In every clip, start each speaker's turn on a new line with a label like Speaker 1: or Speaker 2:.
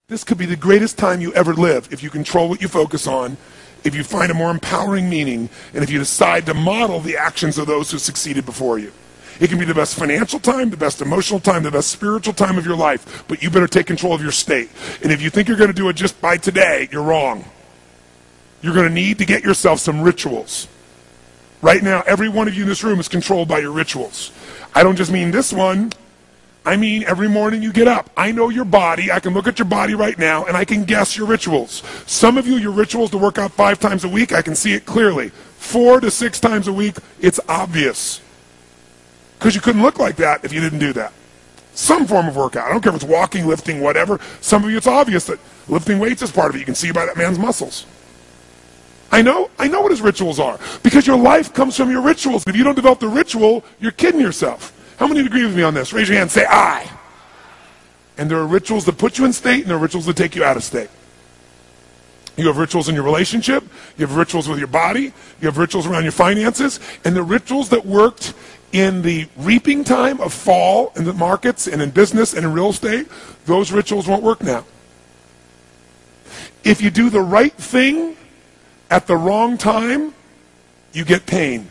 Speaker 1: This could be the greatest time you ever live if you control what you focus on, if you find a more empowering meaning, and if you decide to model the actions of those who succeeded before you. It can be the best financial time, the best emotional time, the best spiritual time of your life, but you better take control of your state. And if you think you're going to do it just by today, you're wrong. You're going to need to get yourself some rituals. Right now, every one of you in this room is controlled by your rituals. I don't just mean this one. I mean every morning you get up. I know your body. I can look at your body right now, and I can guess your rituals. Some of you, your rituals to work out 5 times a week, I can see it clearly. 4 to 6 times a week, it's obvious. Because you couldn't look like that if you didn't do that. Some form of workout. I don't care if it's walking, lifting, whatever. Some of you, it's obvious that lifting weights is part of it. You can see by that man's muscles. I know what his rituals are. Because your life comes from your rituals. If you don't develop the ritual, you're kidding yourself. How many agree with me on this? Raise your hand, say I. And there are rituals that put you in state, and there are rituals that take you out of state. You have rituals in your relationship, you have rituals with your body, you have rituals around your finances, and the rituals that worked in the reaping time of fall in the markets and in business and in real estate, those rituals won't work now. If you do the right thing at the wrong time, you get pain.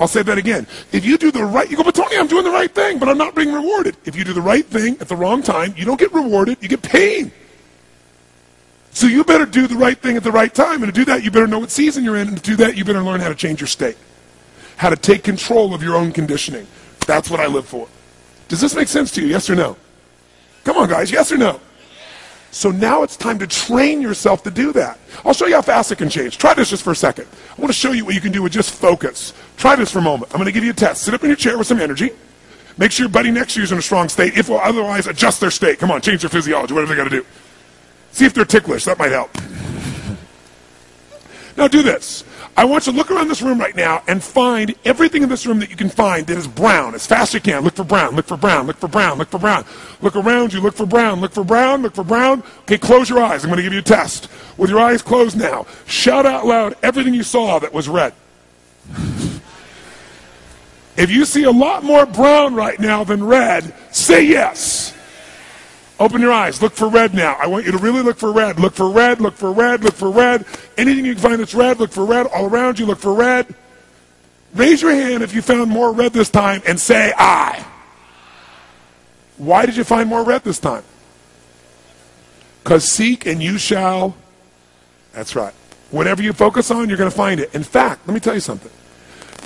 Speaker 1: I'll say that again. If you do the right, you go, but Tony, I'm doing the right thing, but I'm not being rewarded. If you do the right thing at the wrong time, you don't get rewarded, you get pain. So you better do the right thing at the right time, and to do that, you better know what season you're in, and to do that, you better learn how to change your state. How to take control of your own conditioning. That's what I live for. Does this make sense to you, yes or no? Come on, guys, yes or no? So now it's time to train yourself to do that. I'll show you how fast it can change. Try this just for a second. I want to show you what you can do with just focus. Try this for a moment. I'm going to give you a test. Sit up in your chair with some energy. Make sure your buddy next to you is in a strong state. If otherwise, adjust their state. Come on, change their physiology, whatever they got to do. See if they're ticklish. That might help. Now do this. I want you to look around this room right now and find everything in this room that you can find that is brown as fast as you can. Look for brown, look for brown, look for brown, look for brown. Look around you, look for brown, look for brown, look for brown. Okay, close your eyes. I'm going to give you a test. With your eyes closed now, shout out loud everything you saw that was red. If you see a lot more brown right now than red, say yes. Open your eyes. Look for red now. I want you to really look for red. Look for red, look for red, look for red. Anything you can find that's red, look for red. All around you, look for red. Raise your hand if you found more red this time and say I. Why did you find more red this time? Because seek and you shall. That's right. Whatever you focus on, you're going to find it. In fact, let me tell you something.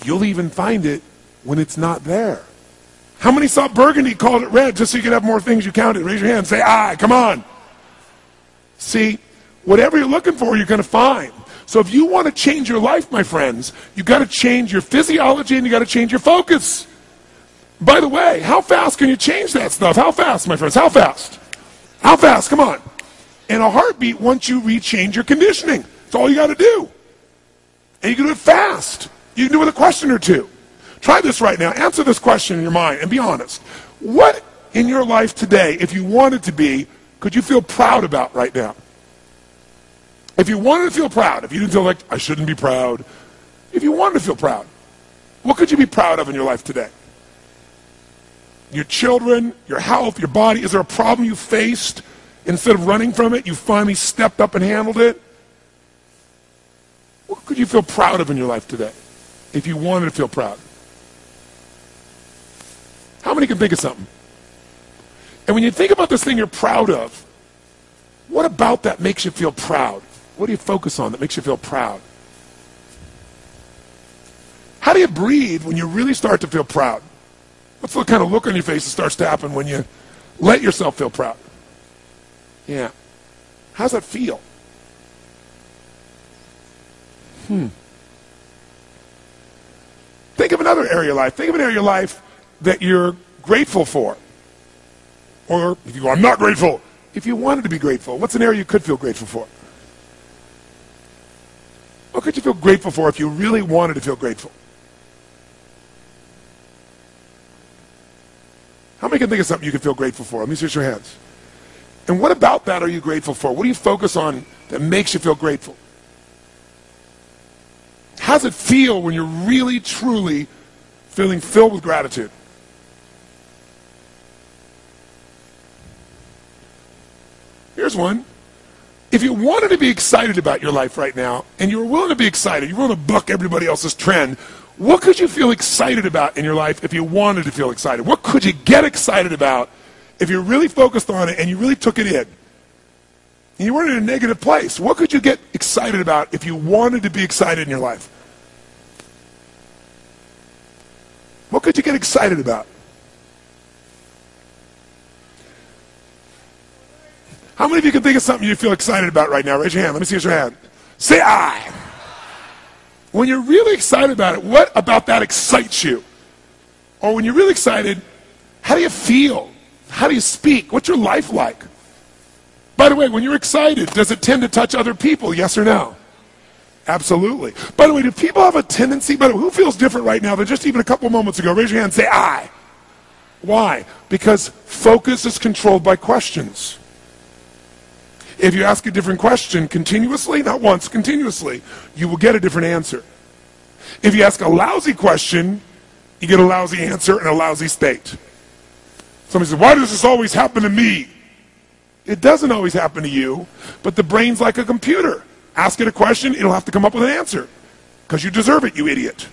Speaker 1: You'll even find it when it's not there. How many saw burgundy, called it red, just so you could have more things you counted? Raise your hand. Say, I. Come on. See, whatever you're looking for, you're going to find. So if you want to change your life, my friends, you've got to change your physiology and you've got to change your focus. By the way, how fast can you change that stuff? How fast, my friends? How fast? How fast? Come on. In a heartbeat, once you rechange your conditioning. That's all you got to do. And you can do it fast. You can do it with a question or two. Try this right now. Answer this question in your mind and be honest. What in your life today, if you wanted to be, could you feel proud about right now? If you wanted to feel proud, if you didn't feel like, I shouldn't be proud, if you wanted to feel proud, what could you be proud of in your life today? Your children, your health, your body. Is there a problem you faced? Instead of running from it, you finally stepped up and handled it? What could you feel proud of in your life today if you wanted to feel proud? How many can think of something? And when you think about this thing you're proud of, what about that makes you feel proud? What do you focus on that makes you feel proud? How do you breathe when you really start to feel proud? What's the kind of look on your face that starts to happen when you let yourself feel proud? Yeah. How's that feel? Think of another area of life. Think of an area of your life that you're grateful for. Or if you go, I'm not grateful. If you wanted to be grateful, what's an area you could feel grateful for? What could you feel grateful for if you really wanted to feel grateful? How many can think of something you could feel grateful for? Let me see your hands. And what about that are you grateful for? What do you focus on that makes you feel grateful? How does it feel when you're really, truly feeling filled with gratitude? Here's one. If you wanted to be excited about your life right now, and you were willing to be excited, you're willing to buck everybody else's trend, what could you feel excited about in your life if you wanted to feel excited? What could you get excited about if you really focused on it and you really took it in? And you weren't in a negative place. What could you get excited about if you wanted to be excited in your life? What could you get excited about? How many of you can think of something you feel excited about right now? Raise your hand. Let me see your hand. Say I. When you're really excited about it, what about that excites you? Or when you're really excited, how do you feel? How do you speak? What's your life like? By the way, when you're excited, does it tend to touch other people? Yes or no? Absolutely. By the way, do people have a tendency, by the way, who feels different right now than just even a couple moments ago? Raise your hand and say I. Why? Because focus is controlled by questions. If you ask a different question continuously, not once, continuously, you will get a different answer. If you ask a lousy question, you get a lousy answer and a lousy state. Somebody says, why does this always happen to me? It doesn't always happen to you, but the brain's like a computer. Ask it a question, it'll have to come up with an answer. Because you deserve it, you idiot.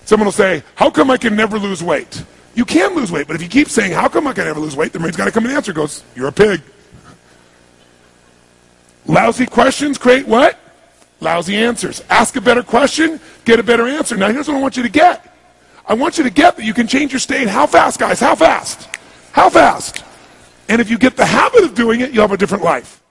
Speaker 1: Someone will say, how come I can never lose weight? You can lose weight, but if you keep saying, how come I can never lose weight, the brain's got to come with an answer. It goes, you're a pig. Lousy questions create what? Lousy answers. Ask a better question, get a better answer. Now here's what I want you to get. I want you to get that you can change your state. How fast, guys? How fast? How fast? And if you get the habit of doing it, you'll have a different life.